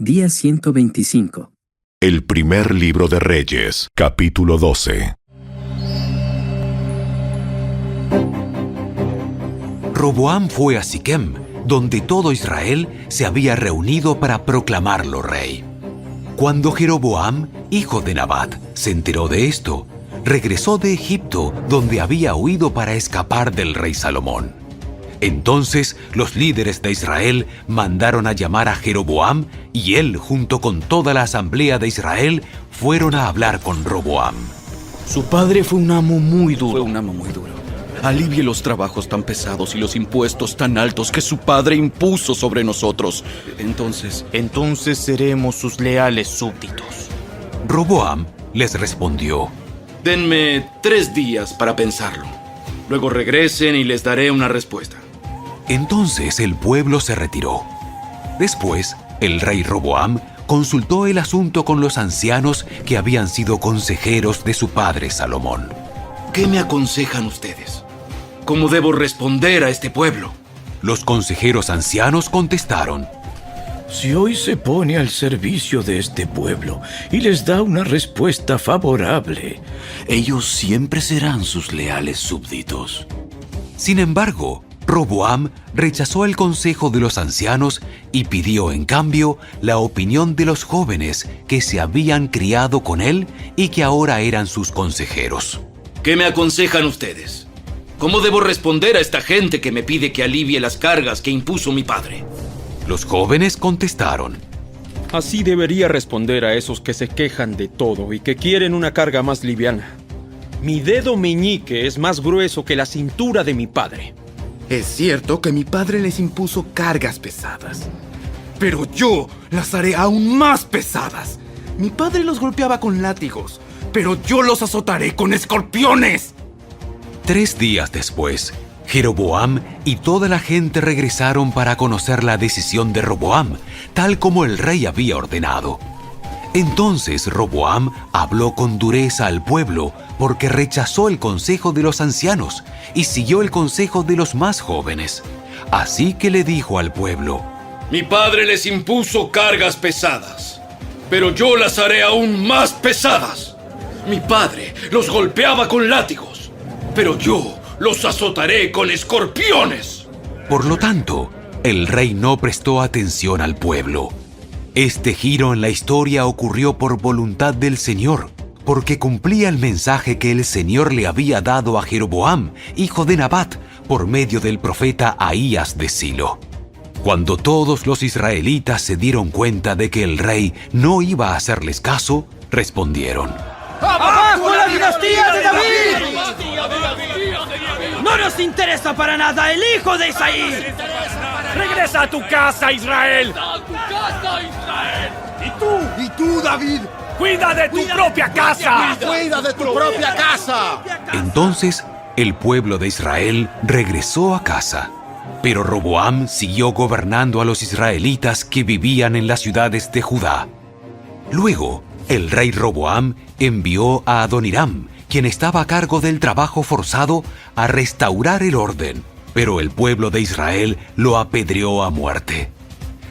Día 125. El primer libro de Reyes, capítulo 12. Roboam fue a Siquem, donde todo Israel se había reunido para proclamarlo rey. Cuando Jeroboam, hijo de Nabat, se enteró de esto, regresó de Egipto, donde había huido para escapar del rey Salomón. Entonces los líderes de Israel mandaron a llamar a Jeroboam y él, junto con toda la asamblea de Israel, fueron a hablar con Roboam. Su padre fue un amo muy duro. Alivie los trabajos tan pesados y los impuestos tan altos que su padre impuso sobre nosotros. Entonces seremos sus leales súbditos. Roboam les respondió: Denme 3 días para pensarlo. Luego regresen y les daré una respuesta. Entonces el pueblo se retiró. Después, el rey Roboam consultó el asunto con los ancianos que habían sido consejeros de su padre Salomón. ¿Qué me aconsejan ustedes? ¿Cómo debo responder a este pueblo? Los consejeros ancianos contestaron: Si hoy se pone al servicio de este pueblo y les da una respuesta favorable, ellos siempre serán sus leales súbditos. Sin embargo, Roboam rechazó el consejo de los ancianos y pidió en cambio la opinión de los jóvenes que se habían criado con él y que ahora eran sus consejeros. ¿Qué me aconsejan ustedes? ¿Cómo debo responder a esta gente que me pide que alivie las cargas que impuso mi padre? Los jóvenes contestaron: Así debería responder a esos que se quejan de todo y que quieren una carga más liviana. Mi dedo meñique es más grueso que la cintura de mi padre. Es cierto que mi padre les impuso cargas pesadas, pero yo las haré aún más pesadas. Mi padre los golpeaba con látigos, pero yo los azotaré con escorpiones. 3 días después, Jeroboam y toda la gente regresaron para conocer la decisión de Roboam, tal como el rey había ordenado. Entonces Roboam habló con dureza al pueblo porque rechazó el consejo de los ancianos y siguió el consejo de los más jóvenes. Así que le dijo al pueblo: Mi padre les impuso cargas pesadas, pero yo las haré aún más pesadas. Mi padre los golpeaba con látigos, pero yo los azotaré con escorpiones. Por lo tanto, el rey no prestó atención al pueblo. Este giro en la historia ocurrió por voluntad del Señor, porque cumplía el mensaje que el Señor le había dado a Jeroboam, hijo de Nabat, por medio del profeta Ahías de Silo. Cuando todos los israelitas se dieron cuenta de que el rey no iba a hacerles caso, respondieron: ¡Abajo la dinastía de David! ¡No nos interesa para nada el hijo de Isaí! ¡Regresa a tu casa, Israel! ¿Y tú, David? ¡Cuida de tu propia casa! ¡Cuida de tu propia casa! Entonces, el pueblo de Israel regresó a casa. Pero Roboam siguió gobernando a los israelitas que vivían en las ciudades de Judá. Luego, el rey Roboam envió a Adoniram, quien estaba a cargo del trabajo forzado, a restaurar el orden, pero el pueblo de Israel lo apedreó a muerte.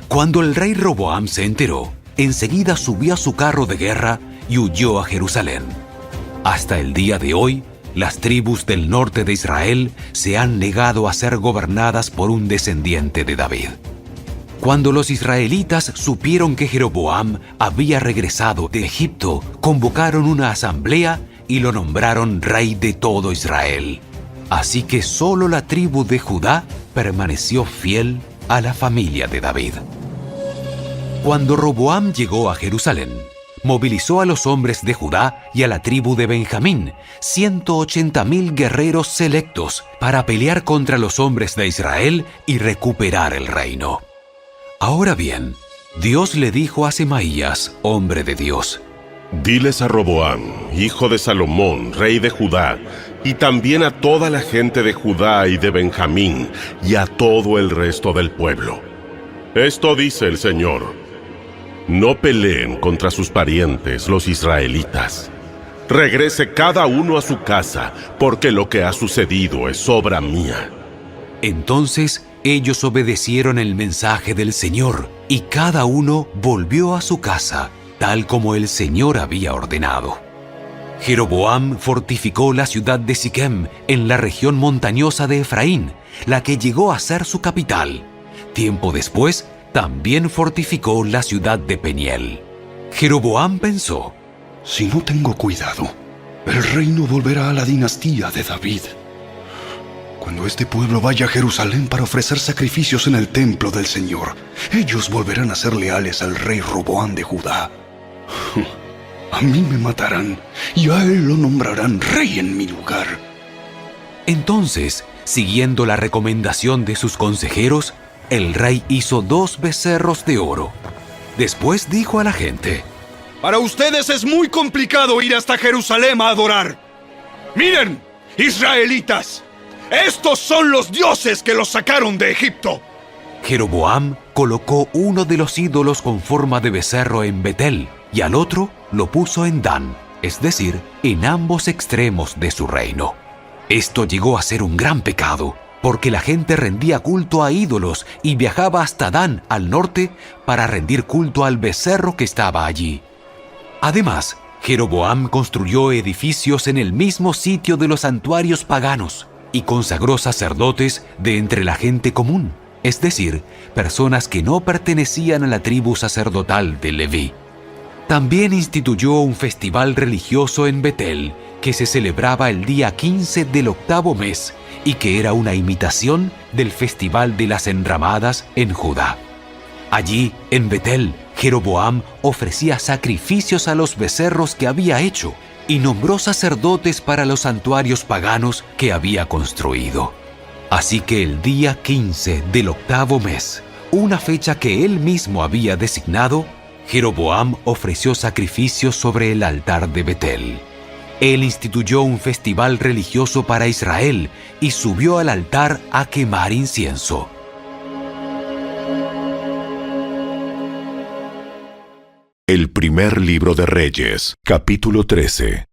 Cuando el rey Roboam se enteró, enseguida subió a su carro de guerra y huyó a Jerusalén. Hasta el día de hoy, las tribus del norte de Israel se han negado a ser gobernadas por un descendiente de David. Cuando los israelitas supieron que Jeroboam había regresado de Egipto, convocaron una asamblea y lo nombraron rey de todo Israel. Así que solo la tribu de Judá permaneció fiel a la familia de David. Cuando Roboam llegó a Jerusalén, movilizó a los hombres de Judá y a la tribu de Benjamín, 180,000 guerreros selectos, para pelear contra los hombres de Israel y recuperar el reino. Ahora bien, Dios le dijo a Semaías, hombre de Dios: Diles a Roboam, hijo de Salomón, rey de Judá, y también a toda la gente de Judá y de Benjamín, y a todo el resto del pueblo. Esto dice el Señor: No peleen contra sus parientes, los israelitas. Regrese cada uno a su casa, porque lo que ha sucedido es obra mía. Entonces ellos obedecieron el mensaje del Señor y cada uno volvió a su casa, tal como el Señor había ordenado. Jeroboam fortificó la ciudad de Siquem en la región montañosa de Efraín, la que llegó a ser su capital. Tiempo después, también fortificó la ciudad de Peniel. Jeroboam pensó: si no tengo cuidado, el reino volverá a la dinastía de David. Cuando este pueblo vaya a Jerusalén para ofrecer sacrificios en el templo del Señor, ellos volverán a ser leales al rey Roboam de Judá. A mí me matarán y a él lo nombrarán rey en mi lugar. Entonces, siguiendo la recomendación de sus consejeros, el rey hizo 2 becerros de oro. Después dijo a la gente: para ustedes es muy complicado ir hasta Jerusalén a adorar. Miren, israelitas, estos son los dioses que los sacaron de Egipto. Jeroboam colocó uno de los ídolos con forma de becerro en Betel y al otro lo puso en Dan, es decir, en ambos extremos de su reino. Esto llegó a ser un gran pecado, porque la gente rendía culto a ídolos y viajaba hasta Dan, al norte, para rendir culto al becerro que estaba allí. Además, Jeroboam construyó edificios en el mismo sitio de los santuarios paganos y consagró sacerdotes de entre la gente común, es decir, personas que no pertenecían a la tribu sacerdotal de Leví. También instituyó un festival religioso en Betel, que se celebraba el día 15 del 8º mes y que era una imitación del festival de las enramadas en Judá. Allí, en Betel, Jeroboam ofrecía sacrificios a los becerros que había hecho y nombró sacerdotes para los santuarios paganos que había construido. Así que el día 15 del 8º mes, una fecha que él mismo había designado, Jeroboam ofreció sacrificios sobre el altar de Betel. Él instituyó un festival religioso para Israel y subió al altar a quemar incienso. El primer libro de Reyes, capítulo 13.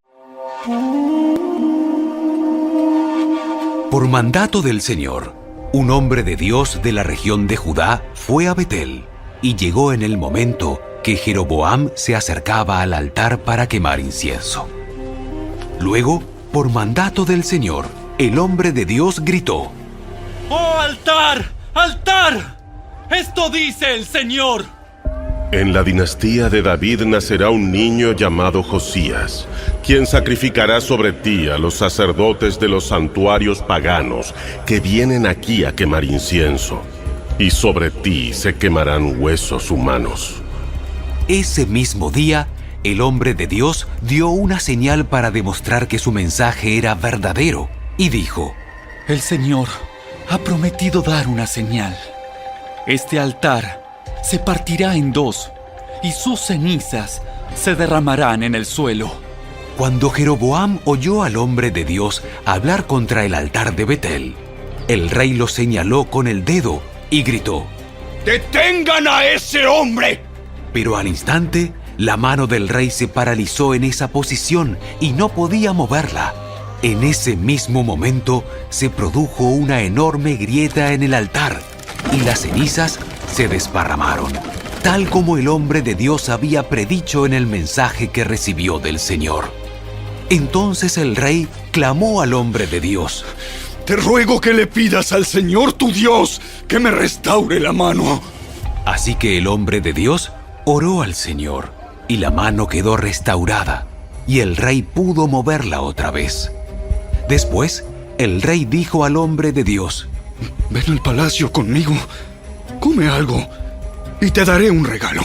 Por mandato del Señor, un hombre de Dios de la región de Judá fue a Betel y llegó en el momento que Jeroboam se acercaba al altar para quemar incienso. Luego, por mandato del Señor, el hombre de Dios gritó: ¡Oh altar! ¡Altar! ¡Esto dice el Señor! En la dinastía de David nacerá un niño llamado Josías, quien sacrificará sobre ti a los sacerdotes de los santuarios paganos que vienen aquí a quemar incienso, y sobre ti se quemarán huesos humanos. Ese mismo día, el hombre de Dios dio una señal para demostrar que su mensaje era verdadero, y dijo: El Señor ha prometido dar una señal. Este altar se partirá en 2 y sus cenizas se derramarán en el suelo. Cuando Jeroboam oyó al hombre de Dios hablar contra el altar de Betel, el rey lo señaló con el dedo y gritó: ¡Detengan a ese hombre! Pero al instante, la mano del rey se paralizó en esa posición y no podía moverla. En ese mismo momento se produjo una enorme grieta en el altar y las cenizas se desparramaron, tal como el hombre de Dios había predicho en el mensaje que recibió del Señor. Entonces el rey clamó al hombre de Dios: Te ruego que le pidas al Señor tu Dios que me restaure la mano. Así que el hombre de Dios oró al Señor y la mano quedó restaurada y el rey pudo moverla otra vez. Después, el rey dijo al hombre de Dios: Ven al palacio conmigo, come algo y te daré un regalo.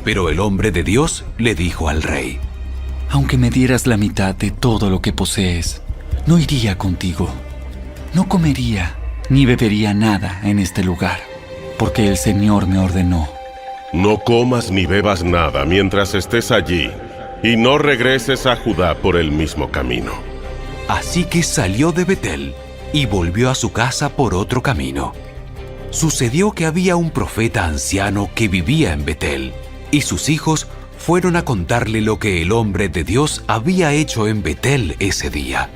Pero el hombre de Dios le dijo al rey: Aunque me dieras la mitad de todo lo que posees, no iría contigo. No comería ni bebería nada en este lugar, porque el Señor me ordenó. No comas ni bebas nada mientras estés allí, y no regreses a Judá por el mismo camino. Así que salió de Betel y volvió a su casa por otro camino. Sucedió que había un profeta anciano que vivía en Betel, y sus hijos fueron a contarle lo que el hombre de Dios había hecho en Betel ese día.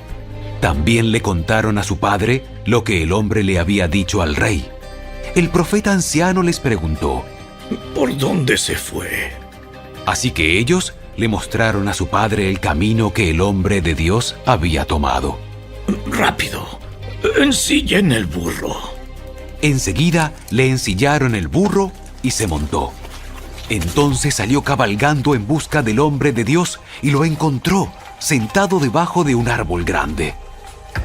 También le contaron a su padre lo que el hombre le había dicho al rey. El profeta anciano les preguntó: ¿Por dónde se fue? Así que ellos le mostraron a su padre el camino que el hombre de Dios había tomado. Rápido, ensillen el burro. Enseguida le ensillaron el burro y se montó. Entonces salió cabalgando en busca del hombre de Dios y lo encontró sentado debajo de un árbol grande.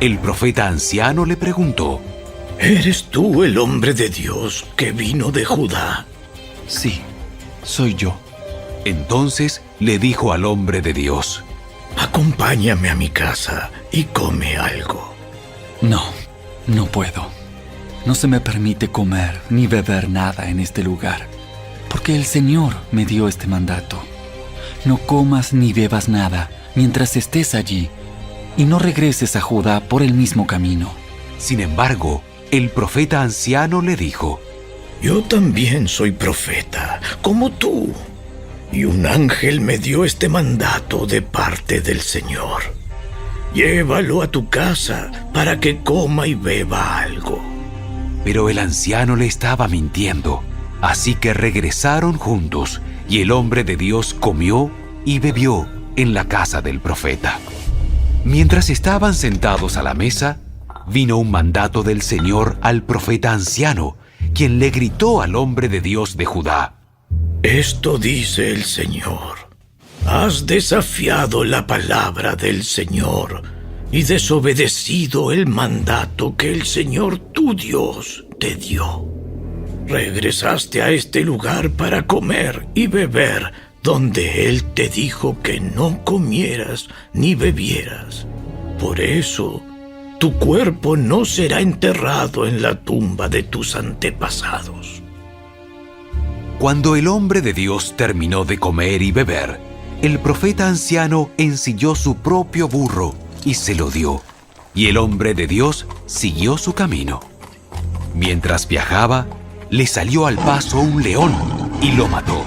El profeta anciano le preguntó: ¿Eres tú el hombre de Dios que vino de Judá? Sí, soy yo. Entonces le dijo al hombre de Dios: Acompáñame a mi casa y come algo. No, no puedo. No se me permite comer ni beber nada en este lugar, porque el Señor me dio este mandato. No comas ni bebas nada mientras estés allí, y no regreses a Judá por el mismo camino. Sin embargo, el profeta anciano le dijo: Yo también soy profeta, como tú, y un ángel me dio este mandato de parte del Señor. Llévalo a tu casa para que coma y beba algo. Pero el anciano le estaba mintiendo, así que regresaron juntos, y el hombre de Dios comió y bebió en la casa del profeta. Mientras estaban sentados a la mesa, vino un mandato del Señor al profeta anciano, quien le gritó al hombre de Dios de Judá: Esto dice el Señor: Has desafiado la palabra del Señor y desobedecido el mandato que el Señor tu Dios te dio. Regresaste a este lugar para comer y beber donde Él te dijo que no comieras ni bebieras. Por eso, tu cuerpo no será enterrado en la tumba de tus antepasados. Cuando el hombre de Dios terminó de comer y beber, el profeta anciano ensilló su propio burro y se lo dio, y el hombre de Dios siguió su camino. Mientras viajaba, le salió al paso un león y lo mató.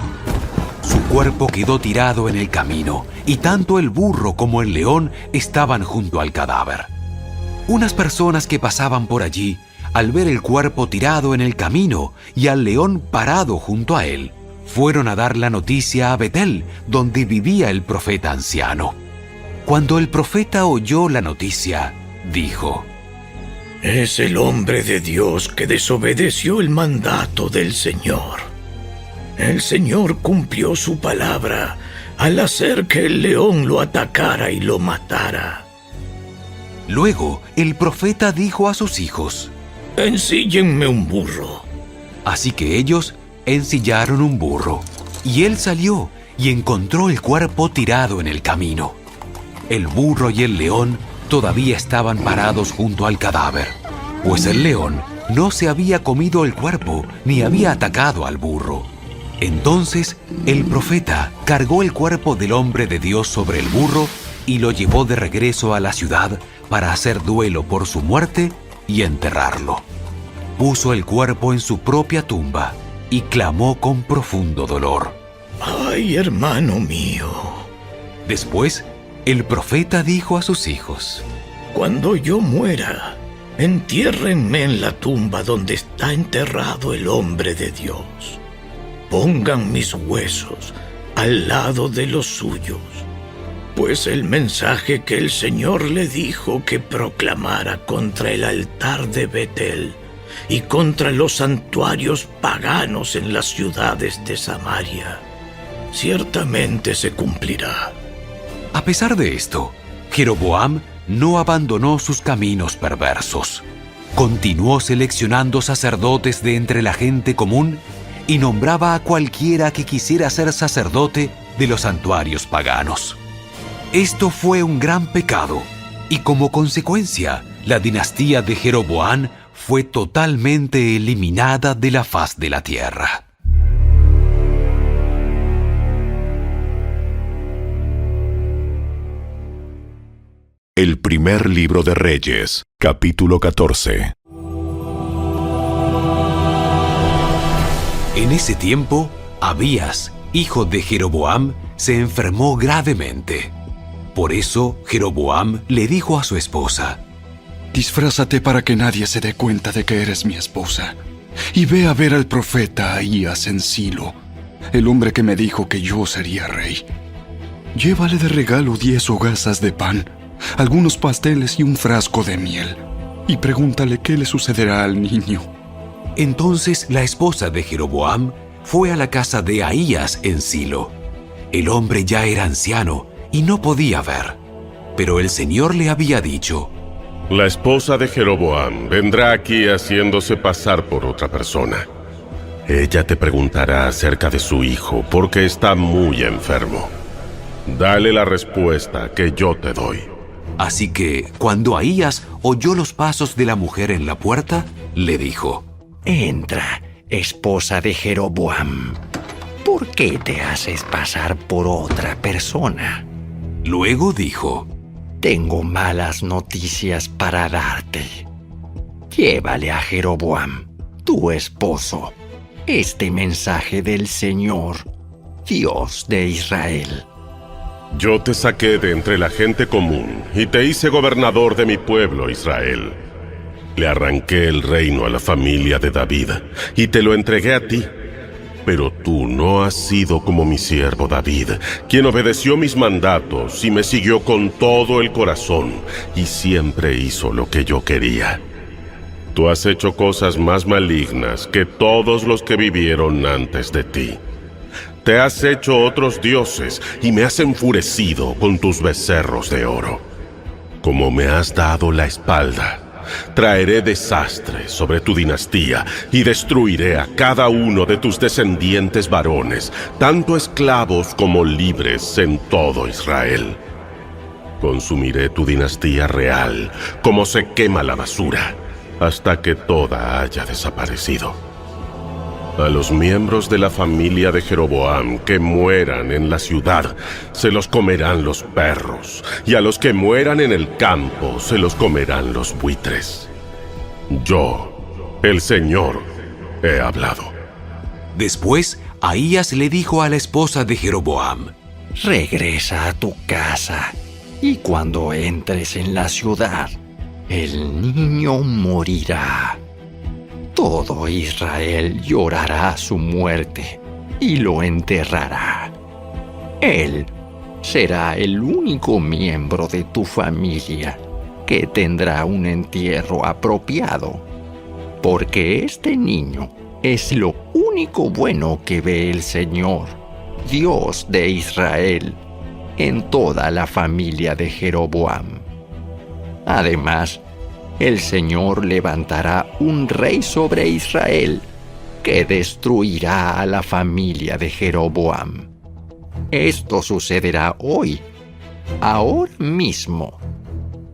Su cuerpo quedó tirado en el camino, y tanto el burro como el león estaban junto al cadáver. Unas personas que pasaban por allí, al ver el cuerpo tirado en el camino y al león parado junto a él, fueron a dar la noticia a Betel, donde vivía el profeta anciano. Cuando el profeta oyó la noticia, dijo: Es el hombre de Dios que desobedeció el mandato del Señor. El Señor cumplió su palabra al hacer que el león lo atacara y lo matara. Luego, el profeta dijo a sus hijos: Ensíllenme un burro. Así que ellos ensillaron un burro, y él salió y encontró el cuerpo tirado en el camino. El burro y el león todavía estaban parados junto al cadáver, pues el león no se había comido el cuerpo ni había atacado al burro. Entonces el profeta cargó el cuerpo del hombre de Dios sobre el burro y lo llevó de regreso a la ciudad para hacer duelo por su muerte y enterrarlo. Puso el cuerpo en su propia tumba y clamó con profundo dolor: ¡Ay, hermano mío! Después, el profeta dijo a sus hijos: Cuando yo muera, entiérrenme en la tumba donde está enterrado el hombre de Dios. Pongan mis huesos al lado de los suyos, pues el mensaje que el Señor le dijo que proclamara contra el altar de Betel y contra los santuarios paganos en las ciudades de Samaria, ciertamente se cumplirá. A pesar de esto, Jeroboam no abandonó sus caminos perversos. Continuó seleccionando sacerdotes de entre la gente común y nombraba a cualquiera que quisiera ser sacerdote de los santuarios paganos. Esto fue un gran pecado, y como consecuencia, la dinastía de Jeroboam fue totalmente eliminada de la faz de la tierra. El primer libro de Reyes, capítulo 14. En ese tiempo, Abías, hijo de Jeroboam, se enfermó gravemente. Por eso, Jeroboam le dijo a su esposa: Disfrázate para que nadie se dé cuenta de que eres mi esposa, y ve a ver al profeta Ahías en Silo, el hombre que me dijo que yo sería rey. Llévale de regalo 10 hogazas de pan, algunos pasteles y un frasco de miel, y pregúntale qué le sucederá al niño». Entonces la esposa de Jeroboam fue a la casa de Ahías en Silo. El hombre ya era anciano y no podía ver, pero el Señor le había dicho: La esposa de Jeroboam vendrá aquí haciéndose pasar por otra persona. Ella te preguntará acerca de su hijo porque está muy enfermo. Dale la respuesta que yo te doy. Así que, cuando Ahías oyó los pasos de la mujer en la puerta, le dijo: «Entra, esposa de Jeroboam. ¿Por qué te haces pasar por otra persona?» Luego dijo: «Tengo malas noticias para darte. Llévale a Jeroboam, tu esposo, este mensaje del Señor, Dios de Israel. Yo te saqué de entre la gente común y te hice gobernador de mi pueblo Israel. Le arranqué el reino a la familia de David y te lo entregué a ti. Pero tú no has sido como mi siervo David, quien obedeció mis mandatos y me siguió con todo el corazón y siempre hizo lo que yo quería. Tú has hecho cosas más malignas que todos los que vivieron antes de ti. Te has hecho otros dioses y me has enfurecido con tus becerros de oro. Como me has dado la espalda, traeré desastre sobre tu dinastía y destruiré a cada uno de tus descendientes varones, tanto esclavos como libres en todo Israel. Consumiré tu dinastía real como se quema la basura, hasta que toda haya desaparecido. A los miembros de la familia de Jeroboam que mueran en la ciudad, se los comerán los perros, y a los que mueran en el campo, se los comerán los buitres. Yo, el Señor, he hablado». Después, Ahías le dijo a la esposa de Jeroboam: «Regresa a tu casa, y cuando entres en la ciudad, el niño morirá. Todo Israel llorará su muerte y lo enterrará. Él será el único miembro de tu familia que tendrá un entierro apropiado, porque este niño es lo único bueno que ve el Señor, Dios de Israel, en toda la familia de Jeroboam. Además, el Señor levantará un rey sobre Israel que destruirá a la familia de Jeroboam. Esto sucederá hoy, ahora mismo.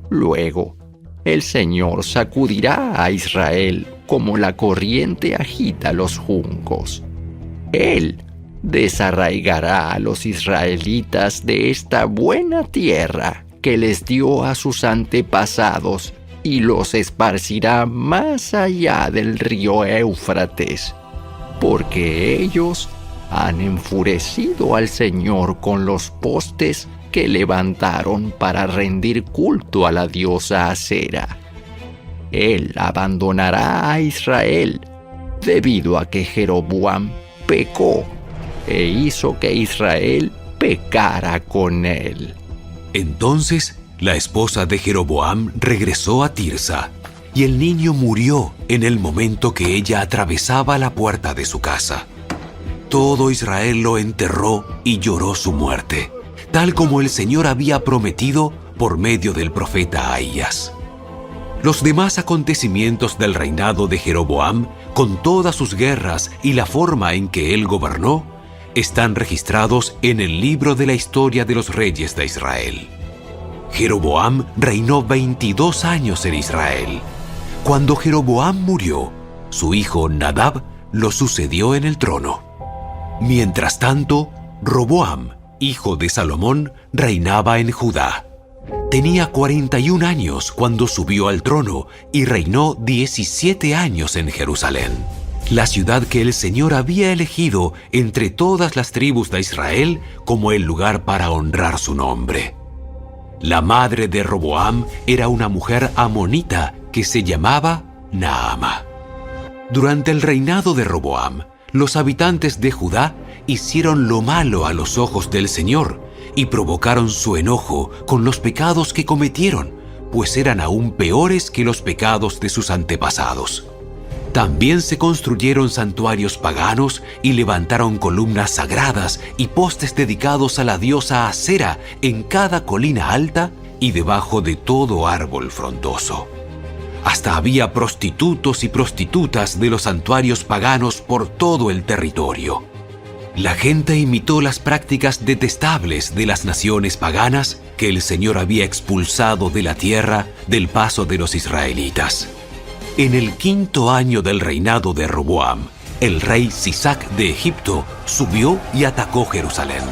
Luego, el Señor sacudirá a Israel como la corriente agita los juncos. Él desarraigará a los israelitas de esta buena tierra que les dio a sus antepasados y los esparcirá más allá del río Éufrates, porque ellos han enfurecido al Señor con los postes que levantaron para rendir culto a la diosa Asera. Él abandonará a Israel debido a que Jeroboam pecó e hizo que Israel pecara con él». Entonces, la esposa de Jeroboam regresó a Tirsa, y el niño murió en el momento que ella atravesaba la puerta de su casa. Todo Israel lo enterró y lloró su muerte, tal como el Señor había prometido por medio del profeta Ahías. Los demás acontecimientos del reinado de Jeroboam, con todas sus guerras y la forma en que él gobernó, están registrados en el libro de la historia de los reyes de Israel. Jeroboam reinó 22 años en Israel. Cuando Jeroboam murió, su hijo Nadab lo sucedió en el trono. Mientras tanto, Roboam, hijo de Salomón, reinaba en Judá. Tenía 41 años cuando subió al trono y reinó 17 años en Jerusalén, la ciudad que el Señor había elegido entre todas las tribus de Israel como el lugar para honrar su nombre. La madre de Roboam era una mujer amonita que se llamaba Naama. Durante el reinado de Roboam, los habitantes de Judá hicieron lo malo a los ojos del Señor y provocaron su enojo con los pecados que cometieron, pues eran aún peores que los pecados de sus antepasados. También se construyeron santuarios paganos y levantaron columnas sagradas y postes dedicados a la diosa Asera en cada colina alta y debajo de todo árbol frondoso. Hasta había prostitutos y prostitutas de los santuarios paganos por todo el territorio. La gente imitó las prácticas detestables de las naciones paganas que el Señor había expulsado de la tierra del paso de los israelitas. En el 5º año del reinado de Roboam, el rey Sisac de Egipto subió y atacó Jerusalén.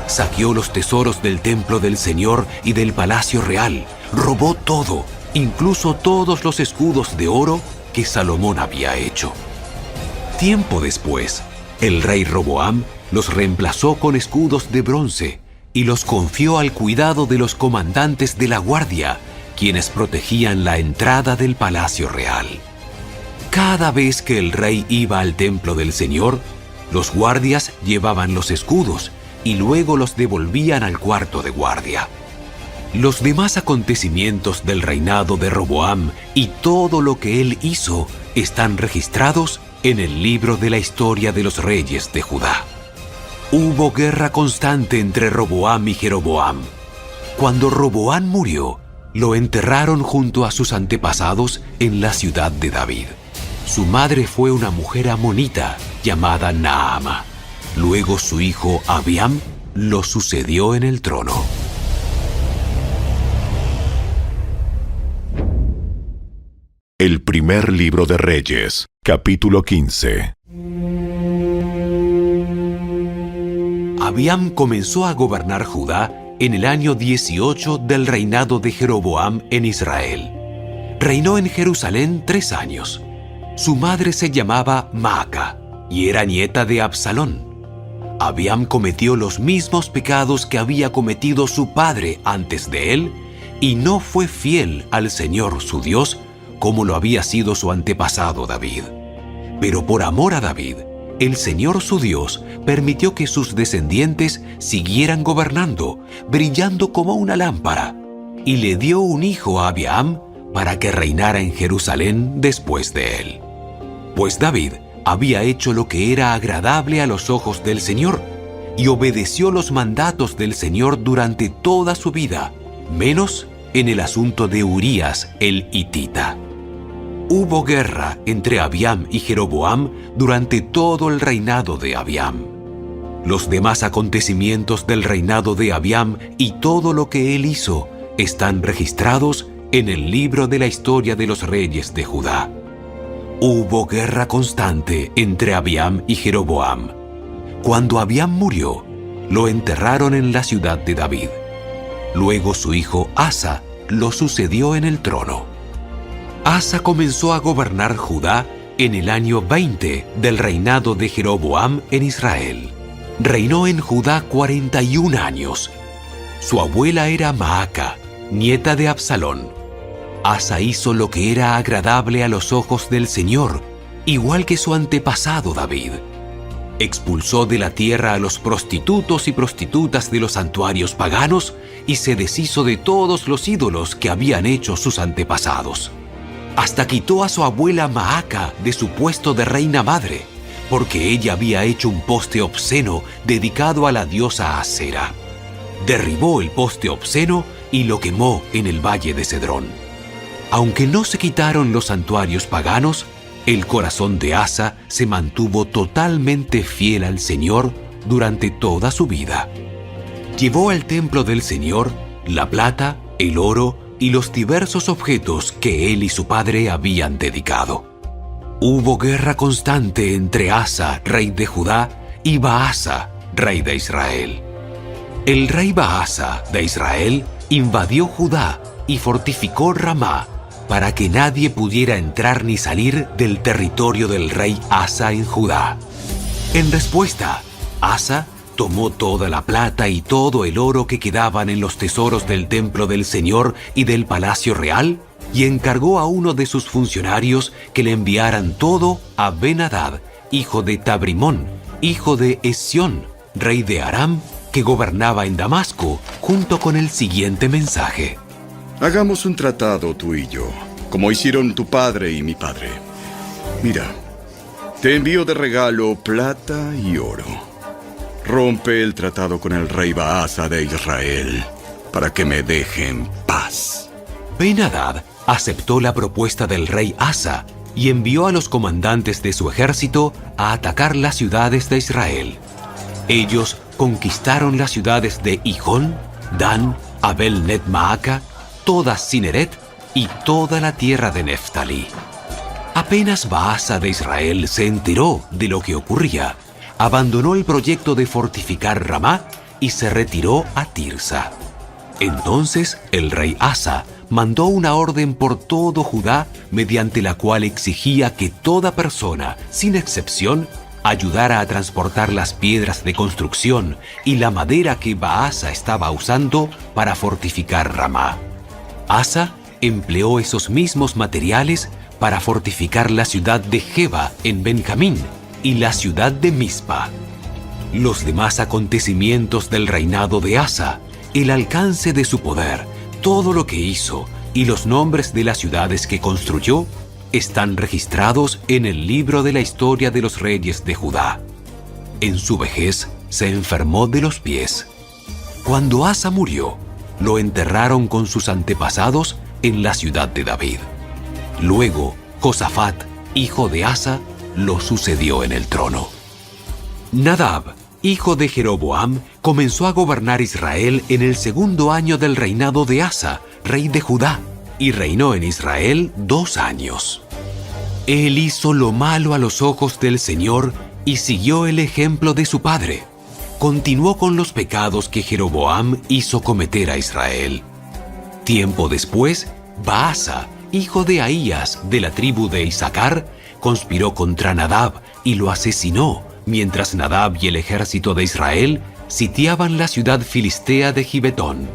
Saqueó los tesoros del templo del Señor y del palacio real, robó todo, incluso todos los escudos de oro que Salomón había hecho. Tiempo después, el rey Roboam los reemplazó con escudos de bronce y los confió al cuidado de los comandantes de la guardia, quienes protegían la entrada del palacio real. Cada vez que el rey iba al templo del Señor, los guardias llevaban los escudos y luego los devolvían al cuarto de guardia. Los demás acontecimientos del reinado de Roboam y todo lo que él hizo están registrados en el libro de la historia de los reyes de Judá. Hubo guerra constante entre Roboam y Jeroboam. Cuando Roboam murió, lo enterraron junto a sus antepasados en la ciudad de David. Su madre fue una mujer amonita llamada Naama. Luego su hijo Abiam lo sucedió en el trono. El primer libro de Reyes, capítulo 15. Abiam comenzó a gobernar Judá en el año 18 del reinado de Jeroboam en Israel. Reinó en Jerusalén 3 años. Su madre se llamaba Maaca y era nieta de Absalón. Abiam cometió los mismos pecados que había cometido su padre antes de él y no fue fiel al Señor su Dios como lo había sido su antepasado David. Pero por amor a David, el Señor su Dios permitió que sus descendientes siguieran gobernando, brillando como una lámpara, y le dio un hijo a Abiam para que reinara en Jerusalén después de él. Pues David había hecho lo que era agradable a los ojos del Señor, y obedeció los mandatos del Señor durante toda su vida, menos en el asunto de Urías el hitita. Hubo guerra entre Abiam y Jeroboam durante todo el reinado de Abiam. Los demás acontecimientos del reinado de Abiam y todo lo que él hizo están registrados en el libro de la historia de los reyes de Judá. Hubo guerra constante entre Abiam y Jeroboam. Cuando Abiam murió, lo enterraron en la ciudad de David. Luego su hijo Asa lo sucedió en el trono. Asa comenzó a gobernar Judá en el año 20 del reinado de Jeroboam en Israel. Reinó en Judá 41 años. Su abuela era Maaca, nieta de Absalón. Asa hizo lo que era agradable a los ojos del Señor, igual que su antepasado David. Expulsó de la tierra a los prostitutos y prostitutas de los santuarios paganos y se deshizo de todos los ídolos que habían hecho sus antepasados. Hasta quitó a su abuela Maaca de su puesto de reina madre, porque ella había hecho un poste obsceno dedicado a la diosa Asera. Derribó el poste obsceno y lo quemó en el valle de Cedrón. Aunque no se quitaron los santuarios paganos, el corazón de Asa se mantuvo totalmente fiel al Señor durante toda su vida. Llevó al templo del Señor la plata, el oro y los diversos objetos que él y su padre habían dedicado. Hubo guerra constante entre Asa, rey de Judá, y Baasa, rey de Israel. El rey Baasa de Israel invadió Judá y fortificó Ramá para que nadie pudiera entrar ni salir del territorio del rey Asa en Judá. En respuesta, Asa tomó toda la plata y todo el oro que quedaban en los tesoros del templo del Señor y del palacio real y encargó a uno de sus funcionarios que le enviaran todo a Ben-Hadad, hijo de Tabrimón, hijo de Hesión, rey de Aram, que gobernaba en Damasco, junto con el siguiente mensaje: Hagamos un tratado tú y yo, como hicieron tu padre y mi padre. Mira, te envío de regalo plata y oro. Rompe el tratado con el rey Baasa de Israel, para que me deje en paz. Ben-Hadad aceptó la propuesta del rey Asa y envió a los comandantes de su ejército a atacar las ciudades de Israel. Ellos conquistaron las ciudades de Hijón, Dan, Abel-Net-Maaca, toda Cineret y toda la tierra de Neftalí. Apenas Baasa de Israel se enteró de lo que ocurría, abandonó el proyecto de fortificar Ramá y se retiró a Tirsa. Entonces el rey Asa mandó una orden por todo Judá mediante la cual exigía que toda persona, sin excepción, ayudara a transportar las piedras de construcción y la madera que Baasa estaba usando para fortificar Ramá. Asa empleó esos mismos materiales para fortificar la ciudad de Geba en Benjamín y la ciudad de Mizpa. Los demás acontecimientos del reinado de Asa, el alcance de su poder, todo lo que hizo y los nombres de las ciudades que construyó están registrados en el libro de la historia de los reyes de Judá. En su vejez se enfermó de los pies. Cuando Asa murió, lo enterraron con sus antepasados en la ciudad de David. Luego, Josafat, hijo de Asa, lo sucedió en el trono. Nadab, hijo de Jeroboam, comenzó a gobernar Israel en el segundo año del reinado de Asa, rey de Judá, y reinó en Israel 2 años. Él hizo lo malo a los ojos del Señor y siguió el ejemplo de su padre. Continuó con los pecados que Jeroboam hizo cometer a Israel. Tiempo después, Baasa, hijo de Ahías, de la tribu de Isaacar, conspiró contra Nadab y lo asesinó, mientras Nadab y el ejército de Israel sitiaban la ciudad filistea de Gibetón.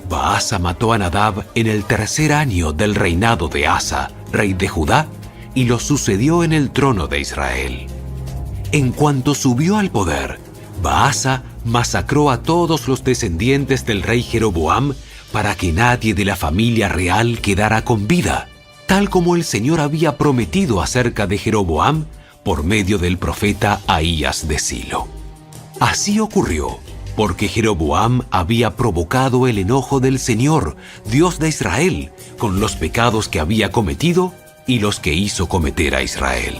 Baasa mató a Nadab en el 3er año del reinado de Asa, rey de Judá, y lo sucedió en el trono de Israel. En cuanto subió al poder, Baasa masacró a todos los descendientes del rey Jeroboam para que nadie de la familia real quedara con vida, tal como el Señor había prometido acerca de Jeroboam por medio del profeta Ahías de Silo. Así ocurrió porque Jeroboam había provocado el enojo del Señor, Dios de Israel, con los pecados que había cometido y los que hizo cometer a Israel.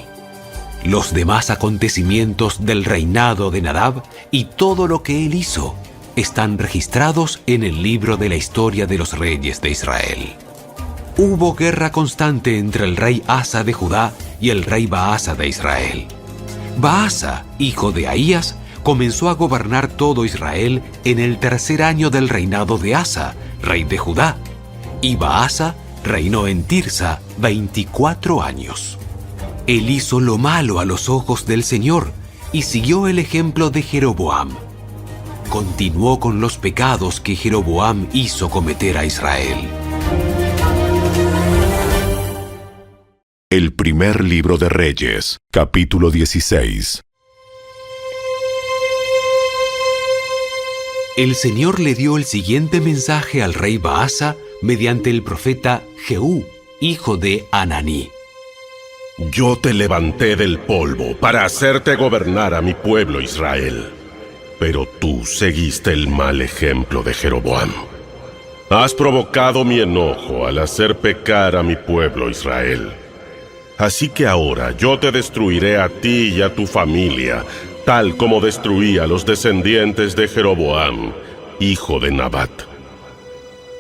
Los demás acontecimientos del reinado de Nadab y todo lo que él hizo están registrados en el libro de la historia de los reyes de Israel. Hubo guerra constante entre el rey Asa de Judá y el rey Baasa de Israel. Baasa, hijo de Ahías, comenzó a gobernar todo Israel en el 3er año del reinado de Asa, rey de Judá, y Baasa reinó en Tirsa 24 años. Él hizo lo malo a los ojos del Señor y siguió el ejemplo de Jeroboam. Continuó con los pecados que Jeroboam hizo cometer a Israel. El primer libro de Reyes, capítulo 16. El Señor le dio el siguiente mensaje al rey Baasa mediante el profeta Jehú, hijo de Ananí. Yo te levanté del polvo para hacerte gobernar a mi pueblo Israel. Pero tú seguiste el mal ejemplo de Jeroboam. Has provocado mi enojo al hacer pecar a mi pueblo Israel. Así que ahora yo te destruiré a ti y a tu familia, tal como destruí a los descendientes de Jeroboam, hijo de Nabat.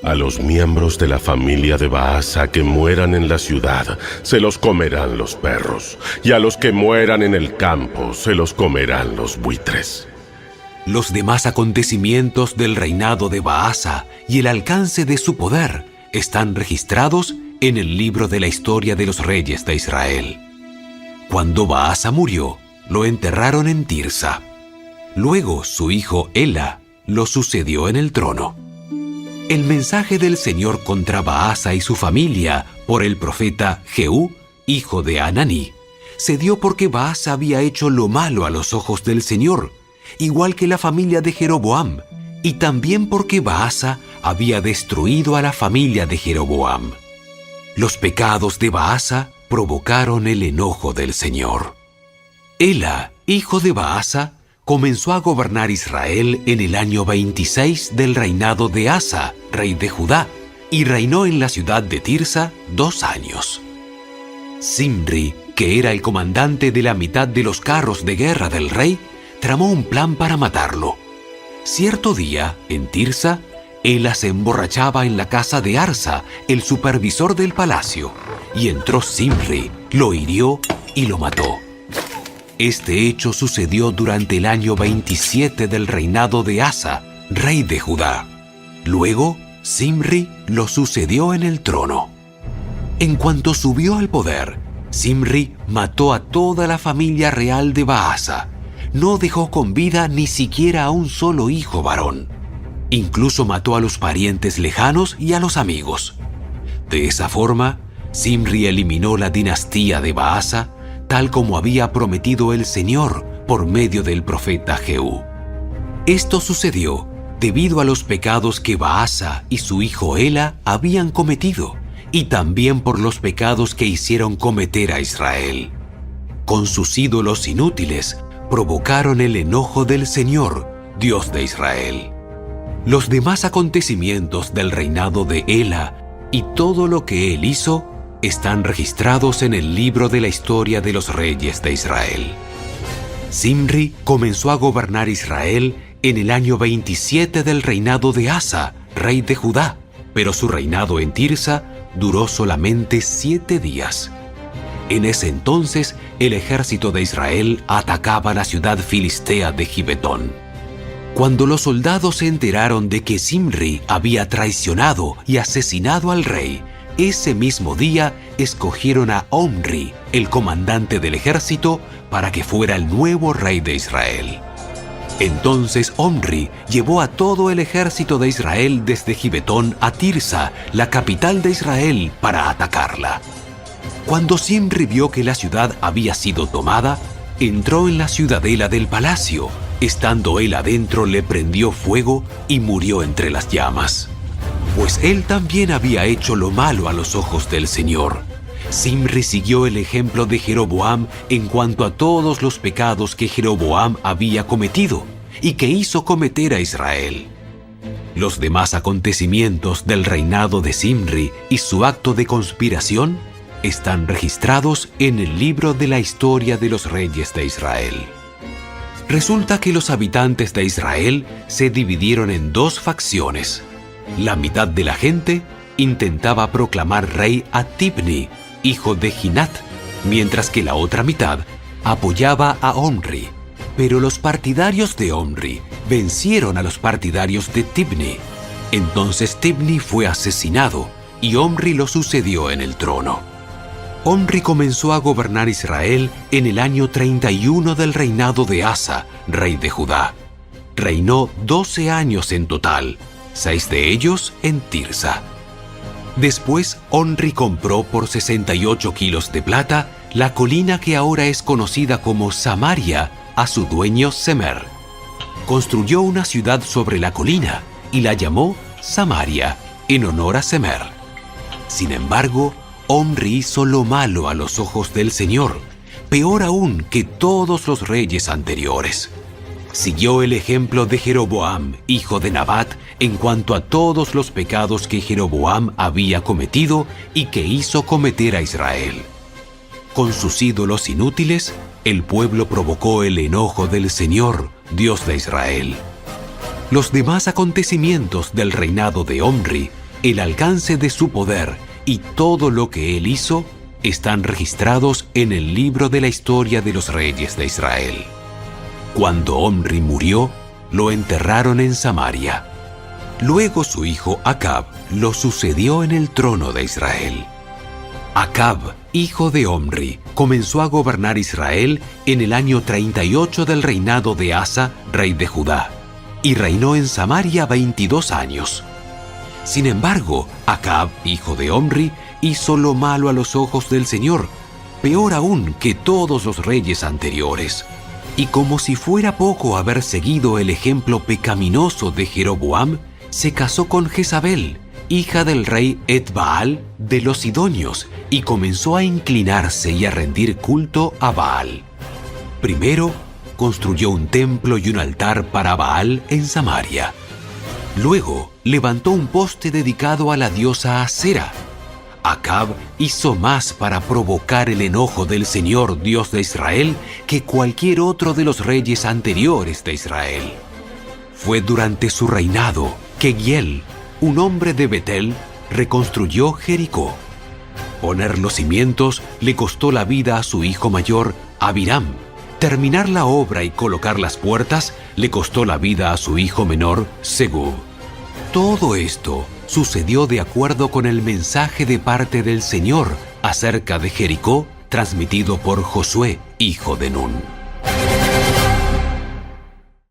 A los miembros de la familia de Baasa que mueran en la ciudad, se los comerán los perros, y a los que mueran en el campo, se los comerán los buitres. Los demás acontecimientos del reinado de Baasa y el alcance de su poder están registrados en el libro de la historia de los reyes de Israel. Cuando Baasa murió, lo enterraron en Tirsa. Luego su hijo Ela lo sucedió en el trono. El mensaje del Señor contra Baasa y su familia por el profeta Jehú, hijo de Ananí, se dio porque Baasa había hecho lo malo a los ojos del Señor, igual que la familia de Jeroboam, y también porque Baasa había destruido a la familia de Jeroboam. Los pecados de Baasa provocaron el enojo del Señor. Ela, hijo de Baasa, comenzó a gobernar Israel en el año 26 del reinado de Asa, rey de Judá, y reinó en la ciudad de Tirsa 2 años. Zimri, que era el comandante de la mitad de los carros de guerra del rey, tramó un plan para matarlo. Cierto día, en Tirsa, Ela se emborrachaba en la casa de Arsa, el supervisor del palacio, y entró Zimri, lo hirió y lo mató. Este hecho sucedió durante el año 27 del reinado de Asa, rey de Judá. Luego, Zimri lo sucedió en el trono. En cuanto subió al poder, Zimri mató a toda la familia real de Baasa. No dejó con vida ni siquiera a un solo hijo varón. Incluso mató a los parientes lejanos y a los amigos. De esa forma, Zimri eliminó la dinastía de Baasa, tal como había prometido el Señor por medio del profeta Jehú. Esto sucedió debido a los pecados que Baasa y su hijo Ela habían cometido, y también por los pecados que hicieron cometer a Israel. Con sus ídolos inútiles, provocaron el enojo del Señor, Dios de Israel. Los demás acontecimientos del reinado de Ela y todo lo que él hizo están registrados en el libro de la historia de los reyes de Israel. Zimri comenzó a gobernar Israel en el año 27 del reinado de Asa, rey de Judá, pero su reinado en Tirsa duró solamente 7 días. En ese entonces, el ejército de Israel atacaba la ciudad filistea de Gibetón. Cuando los soldados se enteraron de que Zimri había traicionado y asesinado al rey, ese mismo día escogieron a Omri, el comandante del ejército, para que fuera el nuevo rey de Israel. Entonces Omri llevó a todo el ejército de Israel desde Gibetón a Tirsa, la capital de Israel, para atacarla. Cuando Zimri vio que la ciudad había sido tomada, entró en la ciudadela del palacio. Estando él adentro, le prendió fuego y murió entre las llamas. Pues él también había hecho lo malo a los ojos del Señor. Zimri siguió el ejemplo de Jeroboam en cuanto a todos los pecados que Jeroboam había cometido y que hizo cometer a Israel. Los demás acontecimientos del reinado de Zimri y su acto de conspiración están registrados en el libro de la historia de los reyes de Israel. Resulta que los habitantes de Israel se dividieron en 2 facciones. La mitad de la gente intentaba proclamar rey a Tibni, hijo de Ginat, mientras que la otra mitad apoyaba a Omri. Pero los partidarios de Omri vencieron a los partidarios de Tibni. Entonces Tibni fue asesinado y Omri lo sucedió en el trono. Omri comenzó a gobernar Israel en el año 31 del reinado de Asa, rey de Judá. Reinó 12 años en total, 6 de ellos en Tirsa. Después, Omri compró por 68 kilos de plata la colina que ahora es conocida como Samaria a su dueño Semer. Construyó una ciudad sobre la colina y la llamó Samaria, en honor a Semer. Sin embargo, Omri hizo lo malo a los ojos del Señor, peor aún que todos los reyes anteriores. Siguió el ejemplo de Jeroboam, hijo de Nabat, en cuanto a todos los pecados que Jeroboam había cometido y que hizo cometer a Israel. Con sus ídolos inútiles, el pueblo provocó el enojo del Señor, Dios de Israel. Los demás acontecimientos del reinado de Omri, el alcance de su poder y todo lo que él hizo, están registrados en el libro de la historia de los reyes de Israel. Cuando Omri murió, lo enterraron en Samaria. Luego su hijo Acab lo sucedió en el trono de Israel. Acab, hijo de Omri, comenzó a gobernar Israel en el año 38 del reinado de Asa, rey de Judá, y reinó en Samaria 22 años. Sin embargo, Acab, hijo de Omri, hizo lo malo a los ojos del Señor, peor aún que todos los reyes anteriores. Y como si fuera poco haber seguido el ejemplo pecaminoso de Jeroboam, se casó con Jezabel, hija del rey Etbaal de los Sidonios, y comenzó a inclinarse y a rendir culto a Baal. Primero, construyó un templo y un altar para Baal en Samaria. Luego, levantó un poste dedicado a la diosa Asera. Acab hizo más para provocar el enojo del Señor Dios de Israel que cualquier otro de los reyes anteriores de Israel. Fue durante su reinado que Giel, un hombre de Betel, reconstruyó Jericó. Poner los cimientos le costó la vida a su hijo mayor, Abiram. Terminar la obra y colocar las puertas le costó la vida a su hijo menor, Segub. Todo esto sucedió de acuerdo con el mensaje de parte del Señor acerca de Jericó, transmitido por Josué, hijo de Nun.